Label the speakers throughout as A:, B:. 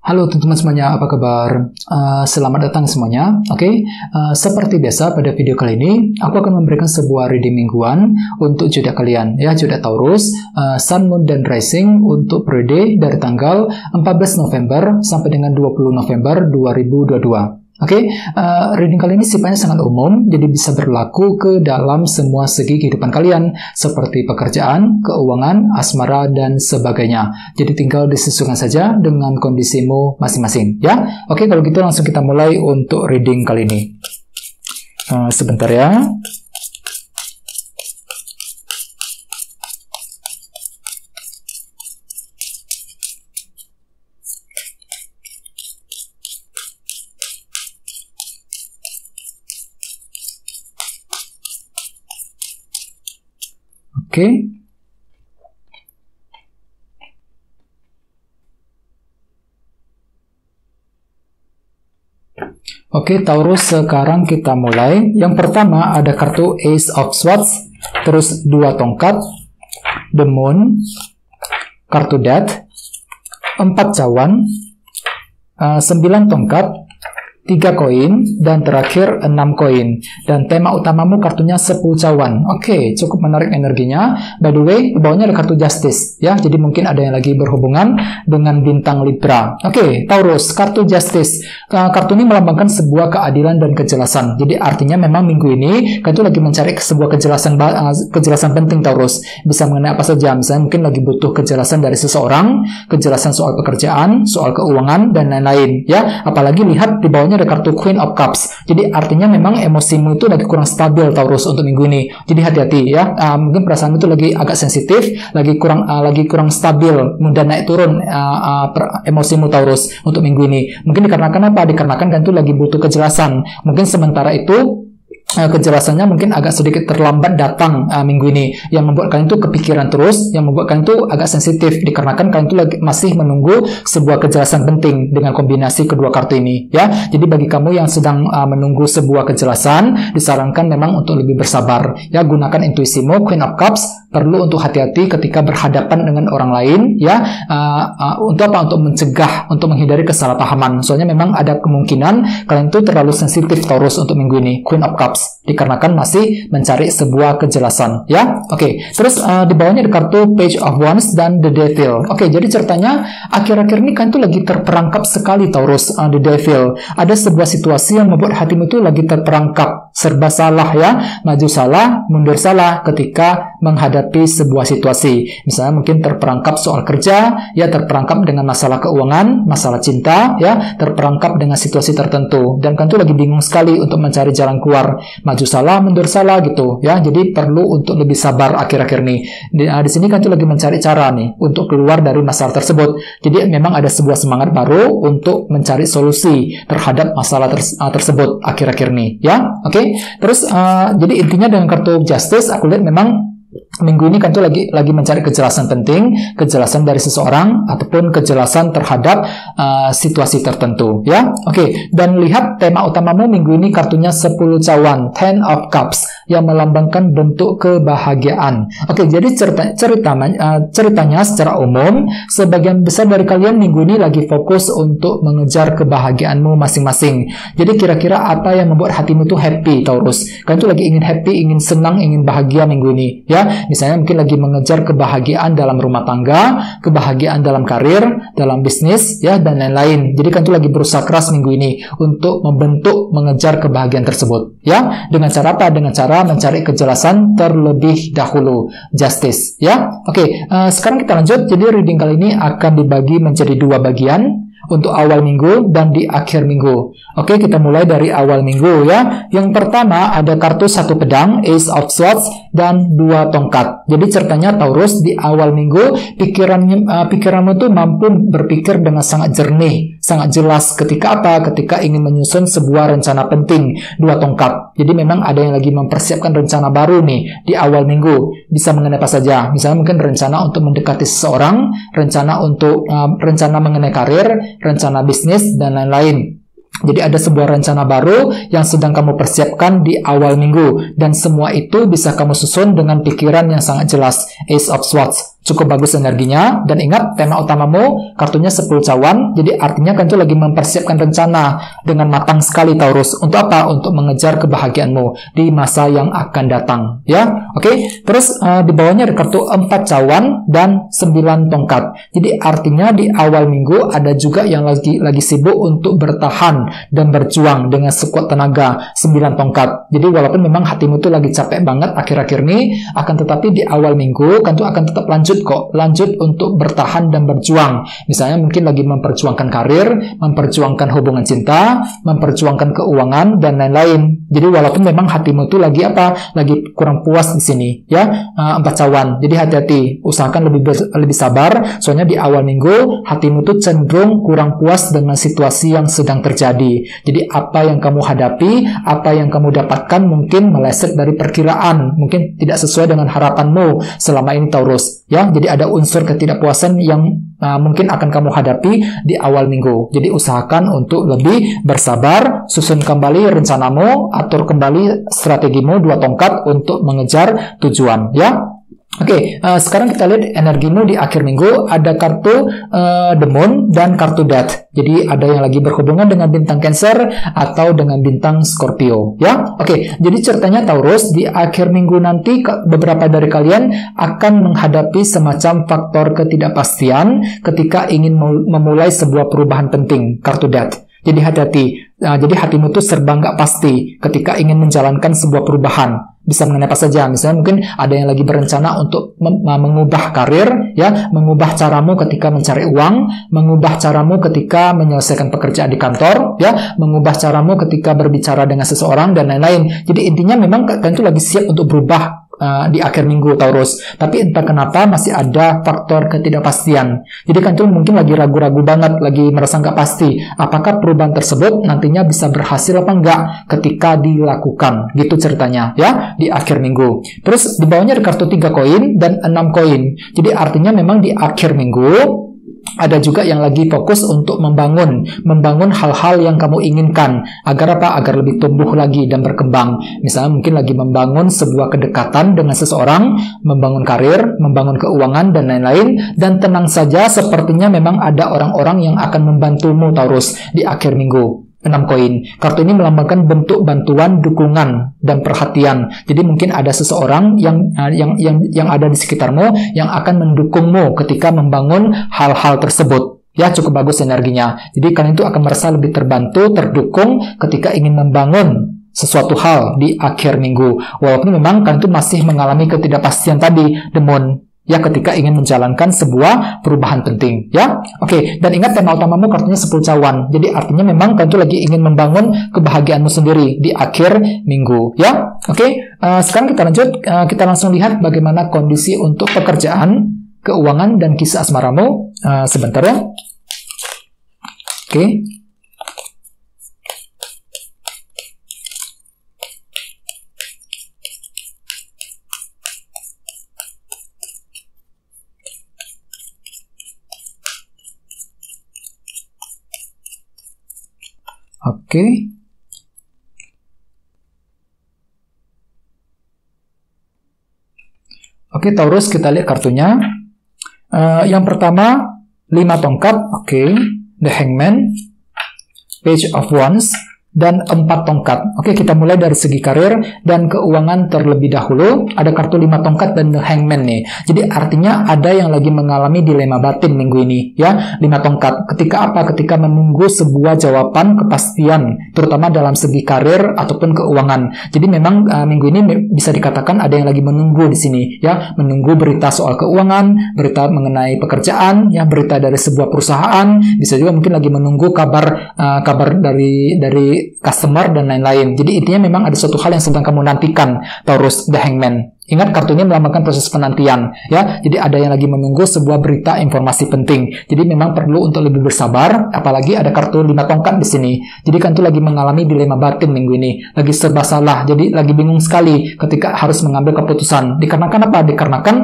A: Halo teman-teman semuanya, apa kabar? Selamat datang semuanya. Seperti biasa pada video kali ini, aku akan memberikan sebuah reading mingguan untuk zodiak kalian, ya, zodiak Taurus, Sun, Moon, dan Rising untuk periode dari tanggal 14 November sampai dengan 20 November 2022. Reading kali ini sifatnya sangat umum, jadi bisa berlaku ke dalam semua segi kehidupan kalian, seperti pekerjaan, keuangan, asmara, dan sebagainya. Jadi tinggal disesuaikan saja dengan kondisimu masing-masing, ya. Kalau gitu langsung kita mulai untuk reading kali ini. Sebentar ya. Taurus, sekarang kita mulai. Yang pertama ada kartu Ace of Swords, terus 2 tongkat, The Moon, kartu Death, 4 cawan, 9 tongkat, 3 koin, dan terakhir 6 koin. Dan tema utamamu kartunya 10 cawan. Cukup menarik energinya. By the way, di bawahnya ada kartu Justice, ya. Jadi mungkin ada yang lagi berhubungan dengan bintang Libra. Taurus, kartu Justice. Kartu ini melambangkan sebuah keadilan dan kejelasan. Jadi artinya memang minggu ini kalian tuh lagi mencari sebuah kejelasan penting, Taurus. Bisa mengenai apa saja. Misalnya mungkin lagi butuh kejelasan dari seseorang, kejelasan soal pekerjaan, soal keuangan, dan lain-lain, ya. Apalagi lihat di bawahnya ada kartu Queen of Cups. Jadi artinya memang emosimu itu lagi kurang stabil, Taurus, untuk minggu ini. Jadi hati-hati, ya. Mungkin perasaanmu itu lagi agak sensitif, lagi kurang stabil, mudah naik turun emosimu, Taurus, untuk minggu ini. Mungkin dikarenakan apa? Dikarenakan kan itu lagi butuh kejelasan. Mungkin sementara itu kejelasannya mungkin agak sedikit terlambat datang minggu ini, yang membuat kalian itu kepikiran terus, yang membuat kalian itu agak sensitif, dikarenakan kalian itu masih menunggu sebuah kejelasan penting dengan kombinasi kedua kartu ini, ya. Jadi bagi kamu yang sedang menunggu sebuah kejelasan, disarankan memang untuk lebih bersabar, ya. Gunakan intuisimu. Queen of Cups perlu untuk hati-hati ketika berhadapan dengan orang lain, ya. Untuk apa? Untuk mencegah, untuk menghindari kesalahpahaman. Soalnya memang ada kemungkinan kalian itu terlalu sensitif, Taurus, untuk minggu ini. Queen of Cups, dikarenakan masih mencari sebuah kejelasan, ya. Terus di bawahnya ada kartu Page of Wands dan The Devil. Jadi ceritanya akhir-akhir ini kan itu lagi terperangkap sekali, Taurus. The Devil, ada sebuah situasi yang membuat hatimu itu lagi terperangkap, serba salah, ya. Maju salah, mundur salah ketika menghadapi sebuah situasi. Misalnya mungkin terperangkap soal kerja, ya, terperangkap dengan masalah keuangan, masalah cinta, ya, terperangkap dengan situasi tertentu, dan kan itu lagi bingung sekali untuk mencari jalan keluar. Maju salah, mundur salah, gitu, ya. Jadi perlu untuk lebih sabar akhir-akhir ini. Di sini kan itu lagi mencari cara nih untuk keluar dari masalah tersebut. Jadi memang ada sebuah semangat baru untuk mencari solusi terhadap masalah tersebut akhir-akhir ini, ya. Terus jadi intinya dengan kartu Justice, aku lihat memang minggu ini kan itu lagi mencari kejelasan penting, kejelasan dari seseorang ataupun kejelasan terhadap situasi tertentu, ya. Dan lihat tema utamamu minggu ini kartunya 10 cawan, 10 of Cups, yang melambangkan bentuk kebahagiaan. Jadi ceritanya secara umum, sebagian besar dari kalian minggu ini lagi fokus untuk mengejar kebahagiaanmu masing-masing. Jadi kira-kira apa yang membuat hatimu itu happy, Taurus? Kalian itu lagi ingin happy, ingin senang, ingin bahagia minggu ini, ya. Misalnya mungkin lagi mengejar kebahagiaan dalam rumah tangga, kebahagiaan dalam karir, dalam bisnis, ya, dan lain-lain. Jadi kan itu lagi berusaha keras minggu ini untuk mengejar kebahagiaan tersebut, ya. Dengan cara apa? Dengan cara mencari kejelasan terlebih dahulu. Justice, ya. Sekarang kita lanjut. Jadi reading kali ini akan dibagi menjadi 2 bagian, untuk awal minggu dan di akhir minggu. Kita mulai dari awal minggu, ya. Yang pertama ada kartu 1 pedang, Ace of Swords, dan 2 tongkat. Jadi ceritanya, Taurus, di awal minggu pikiranmu tuh mampu berpikir dengan sangat jernih, sangat jelas. Ketika apa? Ketika ingin menyusun sebuah rencana penting. 2 tongkat. Jadi memang ada yang lagi mempersiapkan rencana baru nih di awal minggu. Bisa mengenai apa saja. Misalnya mungkin rencana untuk mendekati seseorang, rencana mengenai karir, rencana bisnis, dan lain-lain. Jadi ada sebuah rencana baru yang sedang kamu persiapkan di awal minggu, dan semua itu bisa kamu susun dengan pikiran yang sangat jelas. Ace of Swords. Cukup bagus energinya, dan ingat tema utamamu kartunya 10 cawan, jadi artinya kan itu lagi mempersiapkan rencana dengan matang sekali Taurus. Untuk apa? Untuk mengejar kebahagiaanmu di masa yang akan datang, ya. Oke, terus di bawahnya ada kartu 4 cawan dan 9 tongkat. Jadi artinya di awal minggu ada juga yang lagi sibuk untuk bertahan dan berjuang dengan sekuat tenaga, 9 tongkat. Jadi walaupun memang hatimu tuh lagi capek banget akhir-akhir ini, akan tetapi di awal minggu kan itu akan tetap lanjut untuk bertahan dan berjuang. Misalnya mungkin lagi memperjuangkan karir, memperjuangkan hubungan cinta, memperjuangkan keuangan dan lain-lain. Jadi walaupun memang hatimu tuh lagi kurang puas di sini, ya. 4 cawan. Jadi hati-hati, usahakan lebih sabar. Soalnya di awal minggu hatimu tuh cenderung kurang puas dengan situasi yang sedang terjadi. Jadi apa yang kamu hadapi, apa yang kamu dapatkan mungkin meleset dari perkiraan, mungkin tidak sesuai dengan harapanmu selama ini Taurus, ya. Jadi ada unsur ketidakpuasan yang mungkin akan kamu hadapi di awal minggu. Jadi usahakan untuk lebih bersabar, susun kembali rencanamu, atur kembali strategimu 2 tongkat untuk mengejar tujuan, ya. Oke, sekarang kita lihat energimu di akhir minggu. Ada kartu The Moon dan kartu Death. Jadi ada yang lagi berhubungan dengan bintang Cancer atau dengan bintang Scorpio, ya. Oke, jadi ceritanya Taurus di akhir minggu nanti beberapa dari kalian akan menghadapi semacam faktor ketidakpastian ketika ingin memulai sebuah perubahan penting, kartu Death. Jadi hati-hati. Jadi hatimu tuh serba nggak pasti ketika ingin menjalankan sebuah perubahan. Bisa mengenai apa saja. Misalnya mungkin ada yang lagi berencana untuk mengubah karir, ya, mengubah caramu ketika mencari uang, mengubah caramu ketika menyelesaikan pekerjaan di kantor, ya, mengubah caramu ketika berbicara dengan seseorang dan lain-lain. Jadi intinya memang kalian tuh lagi siap untuk berubah di akhir minggu Taurus, tapi entah kenapa masih ada faktor ketidakpastian. Jadi kan tuh mungkin lagi ragu-ragu banget, lagi merasa nggak pasti apakah perubahan tersebut nantinya bisa berhasil apa enggak ketika dilakukan, gitu ceritanya, ya, di akhir minggu. Terus di bawahnya ada kartu 3 koin dan 6 koin. Jadi artinya memang di akhir minggu ada juga yang lagi fokus untuk membangun hal-hal yang kamu inginkan. Agar apa? Agar lebih tumbuh lagi dan berkembang. Misalnya mungkin lagi membangun sebuah kedekatan dengan seseorang, membangun karir, membangun keuangan, dan lain-lain. Dan tenang saja, sepertinya memang ada orang-orang yang akan membantumu Taurus di akhir minggu. 6 koin. Kartu ini melambangkan bentuk bantuan, dukungan, dan perhatian. Jadi mungkin ada seseorang yang ada di sekitarmu yang akan mendukungmu ketika membangun hal-hal tersebut. Ya, cukup bagus energinya. Jadi kalian itu akan merasa lebih terbantu, terdukung ketika ingin membangun sesuatu hal di akhir minggu. Walaupun memang kalian itu masih mengalami ketidakpastian tadi, The Moon. Ya, ketika ingin menjalankan sebuah perubahan penting, ya. Oke, dan ingat tema utamamu kartunya 10 cawan. Jadi artinya memang kalian tuh lagi ingin membangun kebahagiaanmu sendiri di akhir minggu, ya. Oke, sekarang kita lanjut, kita langsung lihat bagaimana kondisi untuk pekerjaan, keuangan, dan kisah asmaramu. Sebentar ya. Oke. Oke, Taurus, kita lihat kartunya. Yang pertama, 5 tongkat. Oke, The Hangman, Page of Wands, dan 4 tongkat. Oke, kita mulai dari segi karir dan keuangan terlebih dahulu. Ada kartu 5 tongkat dan The Hangman nih. Jadi artinya ada yang lagi mengalami dilema batin minggu ini, ya. 5 tongkat. Ketika apa? Ketika menunggu sebuah jawaban kepastian, terutama dalam segi karir ataupun keuangan. Jadi memang minggu ini bisa dikatakan ada yang lagi menunggu di sini, ya. Menunggu berita soal keuangan, berita mengenai pekerjaan, ya, berita dari sebuah perusahaan. Bisa juga mungkin lagi menunggu kabar dari customer dan lain-lain. Jadi intinya memang ada suatu hal yang sedang kamu nantikan, Taurus, The Hangman. Ingat, kartunya melambangkan proses penantian, ya. Jadi ada yang lagi menunggu sebuah berita informasi penting. Jadi memang perlu untuk lebih bersabar, apalagi ada kartu 5 tongkat di sini. Jadi kan tuh lagi mengalami dilema batin minggu ini, lagi serba salah. Jadi lagi bingung sekali ketika harus mengambil keputusan. Dikarenakan apa? Dikarenakan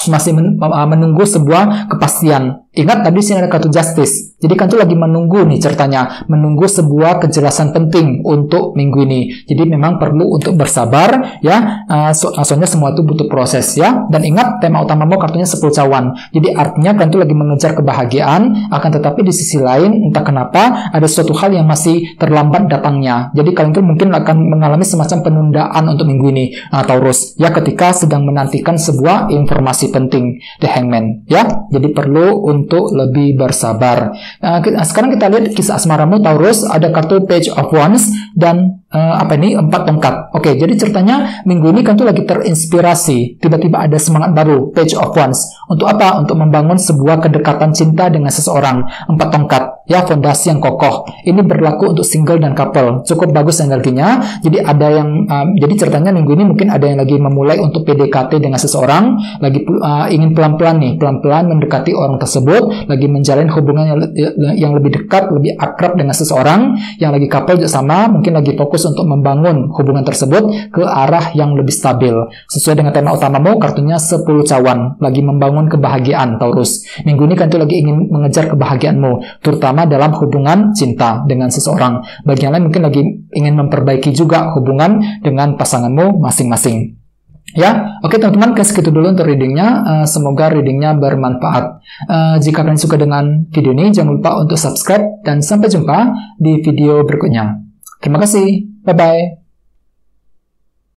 A: masih menunggu sebuah kepastian. Ingat tadi sini ada kartu Justice. Jadi kan tuh lagi menunggu nih ceritanya, menunggu sebuah kejelasan penting untuk minggu ini. Jadi memang perlu untuk bersabar ya. Soalnya semua itu butuh proses ya. Dan ingat tema utamamu kartunya 10 cawan. Jadi artinya kan tuh lagi mengejar kebahagiaan, akan tetapi di sisi lain entah kenapa ada suatu hal yang masih terlambat datangnya. Jadi kalian tuh mungkin akan mengalami semacam penundaan untuk minggu ini, Taurus. Ya, ketika sedang menantikan sebuah informasi penting, The Hangman ya. Jadi perlu untuk lebih bersabar. Sekarang kita lihat kisah asmaramu, Taurus. Ada kartu Page of Wands dan 4 tongkat. Oke, jadi ceritanya minggu ini kan tuh lagi terinspirasi. Tiba-tiba ada semangat baru, Page of Wands. Untuk apa? Untuk membangun sebuah kedekatan cinta dengan seseorang. 4 tongkat, ya, fondasi yang kokoh. Ini berlaku untuk single dan couple. Cukup bagus energinya. Jadi ada yang, jadi ceritanya minggu ini mungkin ada yang lagi memulai untuk PDKT dengan seseorang, lagi ingin pelan-pelan nih, pelan-pelan mendekati orang tersebut, lagi menjalin hubungan yang lebih dekat, lebih akrab dengan seseorang. Yang lagi couple juga sama, mungkin lagi fokus untuk membangun hubungan tersebut ke arah yang lebih stabil. Sesuai dengan tema utamamu, kartunya 10 cawan, lagi membangun kebahagiaan, Taurus. Minggu ini kan tuh lagi ingin mengejar kebahagiaanmu, terutama dalam hubungan cinta dengan seseorang. Bagi yang lain mungkin lagi ingin memperbaiki juga hubungan dengan pasanganmu masing-masing. Ya, oke teman-teman, segitu dulu untuk readingnya. Semoga readingnya bermanfaat. Jika kalian suka dengan video ini, jangan lupa untuk subscribe dan sampai jumpa di video berikutnya. Terima kasih. Bye-bye.